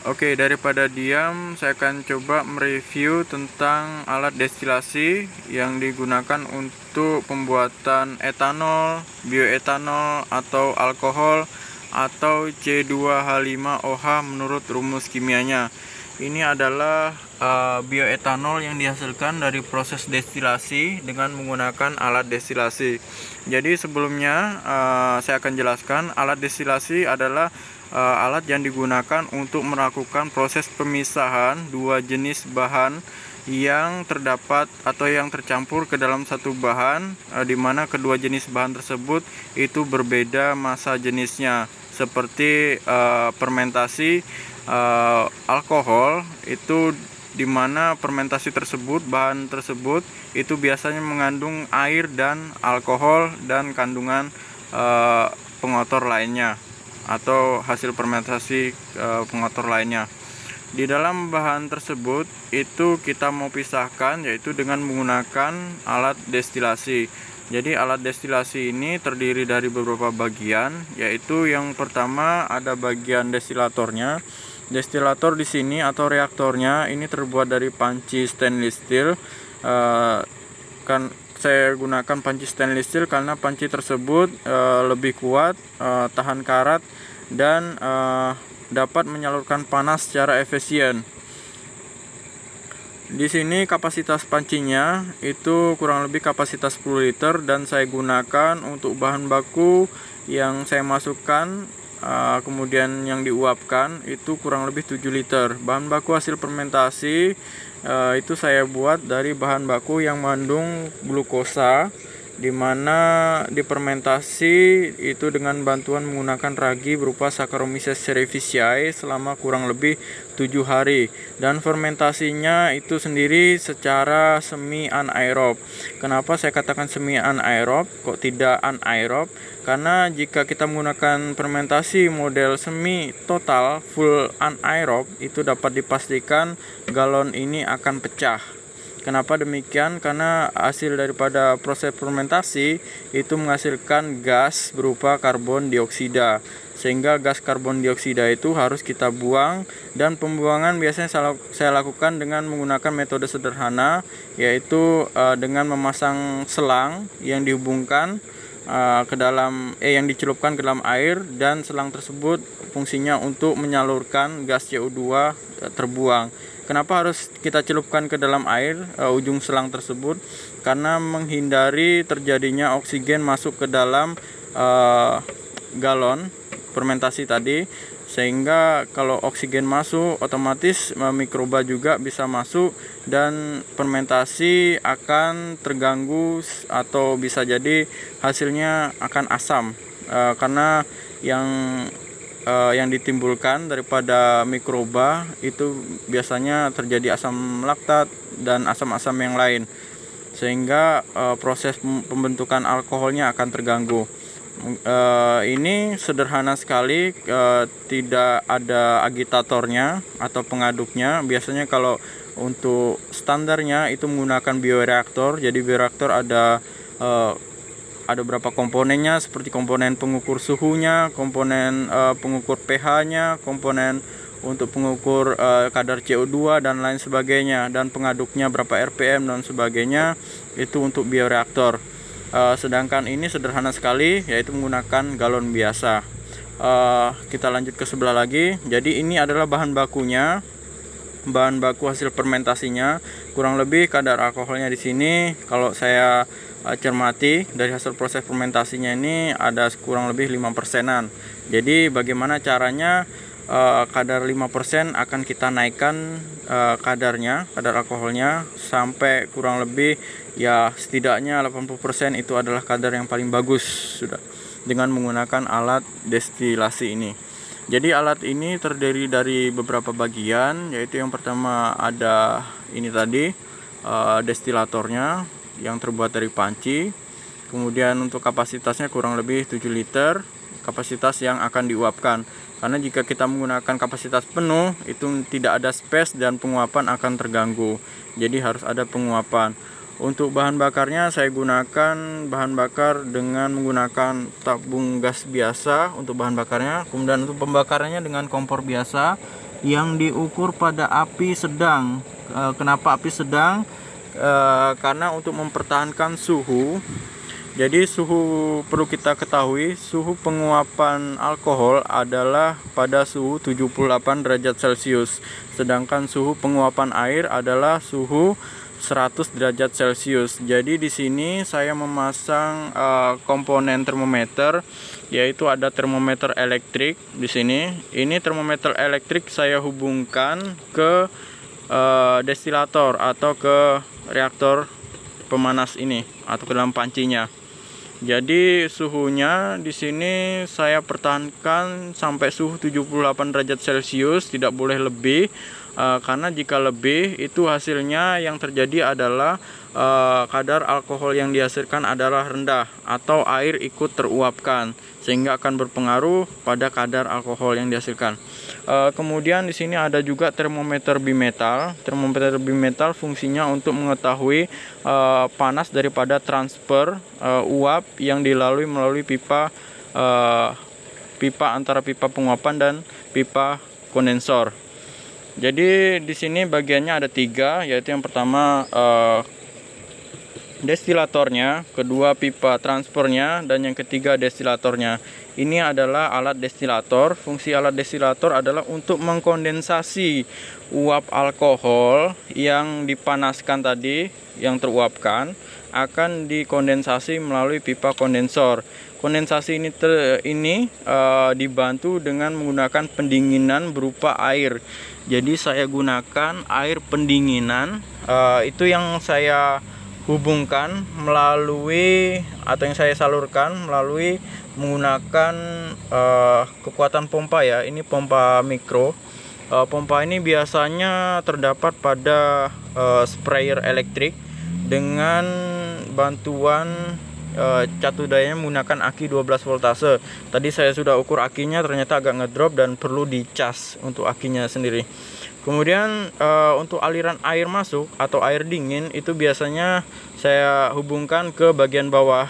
Oke, daripada diam, saya akan coba mereview tentang alat destilasi yang digunakan untuk pembuatan etanol, bioetanol, atau alkohol, atau C2H5OH menurut rumus kimianya. Ini adalah bioetanol yang dihasilkan dari proses destilasi dengan menggunakan alat destilasi. Jadi sebelumnya saya akan jelaskan, alat destilasi adalah alat yang digunakan untuk melakukan proses pemisahan dua jenis bahan yang terdapat atau yang tercampur ke dalam satu bahan, di mana kedua jenis bahan tersebut itu berbeda massa jenisnya, seperti fermentasi alkohol itu, di mana fermentasi tersebut, bahan tersebut itu biasanya mengandung air dan alkohol dan kandungan pengotor lainnya atau hasil fermentasi pengotor lainnya. Di dalam bahan tersebut itu kita mau pisahkan, yaitu dengan menggunakan alat destilasi. Jadi alat destilasi ini terdiri dari beberapa bagian, yaitu yang pertama ada bagian destilatornya. Destilator di sini atau reaktornya ini terbuat dari panci stainless steel. Kan saya gunakan panci stainless steel karena panci tersebut lebih kuat, tahan karat, dan dapat menyalurkan panas secara efisien. Di sini kapasitas pancinya itu kurang lebih kapasitas 10 liter, dan saya gunakan untuk bahan baku yang saya masukkan kemudian yang diuapkan itu kurang lebih 7 liter. Bahan baku hasil fermentasi itu saya buat dari bahan baku yang mengandung glukosa, di mana difermentasi itu dengan bantuan menggunakan ragi berupa Saccharomyces cerevisiae selama kurang lebih 7 hari, dan fermentasinya itu sendiri secara semi anaerob. Kenapa saya katakan semi anaerob, kok tidak anaerob? Karena jika kita menggunakan fermentasi model semi total full anaerob, itu dapat dipastikan galon ini akan pecah. Kenapa demikian? Karena hasil daripada proses fermentasi itu menghasilkan gas berupa karbon dioksida, sehingga gas karbon dioksida itu harus kita buang, dan pembuangan biasanya saya lakukan dengan menggunakan metode sederhana, yaitu dengan memasang selang yang dihubungkan ke dalam yang dicelupkan ke dalam air, dan selang tersebut fungsinya untuk menyalurkan gas CO2 terbuang. Kenapa harus kita celupkan ke dalam air ujung selang tersebut? Karena menghindari terjadinya oksigen masuk ke dalam galon fermentasi tadi, sehingga kalau oksigen masuk otomatis mikroba juga bisa masuk, dan fermentasi akan terganggu atau bisa jadi hasilnya akan asam, karena yang ditimbulkan daripada mikroba itu biasanya terjadi asam laktat dan asam-asam yang lain, sehingga proses pembentukan alkoholnya akan terganggu. Ini sederhana sekali, tidak ada agitatornya atau pengaduknya. Biasanya kalau untuk standarnya itu menggunakan bioreaktor. Jadi bioreaktor ada berapa komponennya, seperti komponen pengukur suhunya, komponen pengukur pH-nya, komponen untuk pengukur kadar CO2 dan lain sebagainya, dan pengaduknya berapa RPM dan sebagainya, itu untuk bioreaktor. Sedangkan ini sederhana sekali, yaitu menggunakan galon biasa. Kita lanjut ke sebelah lagi. Jadi ini adalah bahan bakunya, bahan baku hasil fermentasinya. Kurang lebih kadar alkoholnya di sini, kalau saya cermati dari hasil proses fermentasinya ini ada kurang lebih 5%-an. Jadi bagaimana caranya? Kadar 5% akan kita naikkan kadar alkoholnya sampai kurang lebih ya setidaknya 80%. Itu adalah kadar yang paling bagus sudah dengan menggunakan alat destilasi ini. Jadi alat ini terdiri dari beberapa bagian, yaitu yang pertama ada ini tadi destilatornya yang terbuat dari panci. Kemudian untuk kapasitasnya kurang lebih 7 liter, kapasitas yang akan diuapkan. Karena jika kita menggunakan kapasitas penuh, itu tidak ada space dan penguapan akan terganggu. Jadi harus ada penguapan. Untuk bahan bakarnya saya gunakan bahan bakar dengan menggunakan tabung gas biasa untuk bahan bakarnya. Kemudian untuk pembakarannya dengan kompor biasa, yang diukur pada api sedang. Kenapa api sedang? Karena untuk mempertahankan suhu. Jadi suhu perlu kita ketahui, suhu penguapan alkohol adalah pada suhu 78 derajat Celcius, sedangkan suhu penguapan air adalah suhu 100 derajat Celcius. Jadi di sini saya memasang komponen termometer, yaitu ada termometer elektrik di sini. Ini termometer elektrik saya hubungkan ke destilator atau ke reaktor pemanas ini atau ke dalam pancinya. Jadi suhunya di sini saya pertahankan sampai suhu 78 derajat Celcius, tidak boleh lebih. Karena jika lebih itu hasilnya yang terjadi adalah kadar alkohol yang dihasilkan adalah rendah atau air ikut teruapkan, sehingga akan berpengaruh pada kadar alkohol yang dihasilkan. Kemudian di sini ada juga termometer bimetal. Termometer bimetal fungsinya untuk mengetahui panas daripada transfer uap yang dilalui melalui pipa antara pipa penguapan dan pipa kondensor. Jadi di sini bagiannya ada 3, yaitu yang pertama destilatornya, kedua pipa transfernya, dan yang ketiga destilatornya. Ini adalah alat destilator. Fungsi alat destilator adalah untuk mengkondensasi uap alkohol yang dipanaskan tadi, yang teruapkan, akan dikondensasi melalui pipa kondensor. Kondensasi ini dibantu dengan menggunakan pendinginan berupa air. Jadi saya gunakan air pendinginan, itu yang saya hubungkan melalui atau yang saya salurkan melalui menggunakan kekuatan pompa ya. Ini pompa mikro. Pompa ini biasanya terdapat pada sprayer elektrik dengan bantuan catu dayanya menggunakan aki 12 voltase. Tadi saya sudah ukur akinya, ternyata agak ngedrop dan perlu dicas untuk akinya sendiri. Kemudian untuk aliran air masuk atau air dingin itu biasanya saya hubungkan ke bagian bawah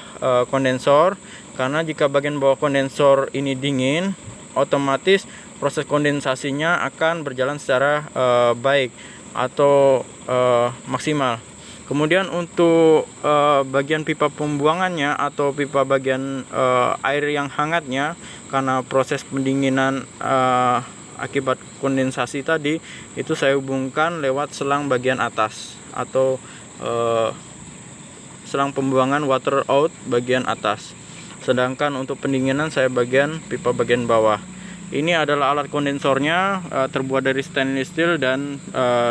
kondensor, karena jika bagian bawah kondensor ini dingin, otomatis proses kondensasinya akan berjalan secara baik atau maksimal. Kemudian untuk bagian pipa pembuangannya atau pipa bagian air yang hangatnya, karena proses pendinginan akibat kondensasi tadi, itu saya hubungkan lewat selang bagian atas atau selang pembuangan water out bagian atas. Sedangkan untuk pendinginan saya pipa bagian bawah. Ini adalah alat kondensornya, terbuat dari stainless steel dan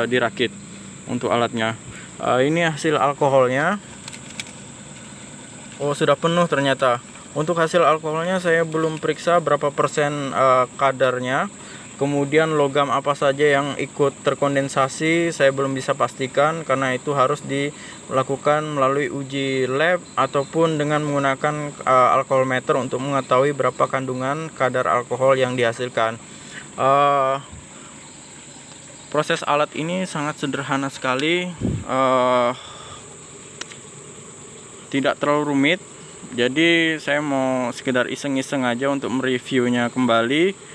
dirakit untuk alatnya. Ini hasil alkoholnya. Oh, sudah penuh ternyata. Untuk hasil alkoholnya saya belum periksa berapa persen kadarnya. Kemudian logam apa saja yang ikut terkondensasi saya belum bisa pastikan, karena itu harus dilakukan melalui uji lab ataupun dengan menggunakan alkohol meter untuk mengetahui berapa kandungan kadar alkohol yang dihasilkan. Proses alat ini sangat sederhana sekali, tidak terlalu rumit. Jadi saya mau sekedar iseng-iseng aja untuk mereviewnya kembali.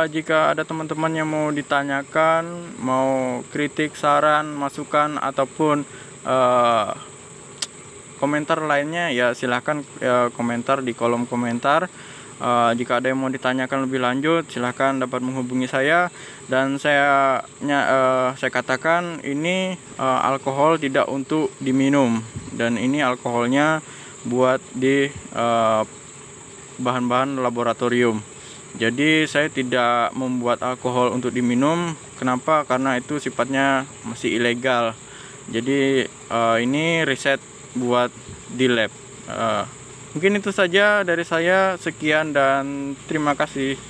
Jika ada teman-teman yang mau ditanyakan, mau kritik, saran, masukan, ataupun komentar lainnya, ya silahkan komentar di kolom komentar. Jika ada yang mau ditanyakan lebih lanjut, silahkan dapat menghubungi saya. Dan saya katakan ini alkohol tidak untuk diminum, dan ini alkoholnya buat di bahan-bahan laboratorium. Jadi saya tidak membuat alkohol untuk diminum. Kenapa? Karena itu sifatnya masih ilegal. Jadi ini riset buat di lab. Mungkin itu saja dari saya. Sekian dan terima kasih.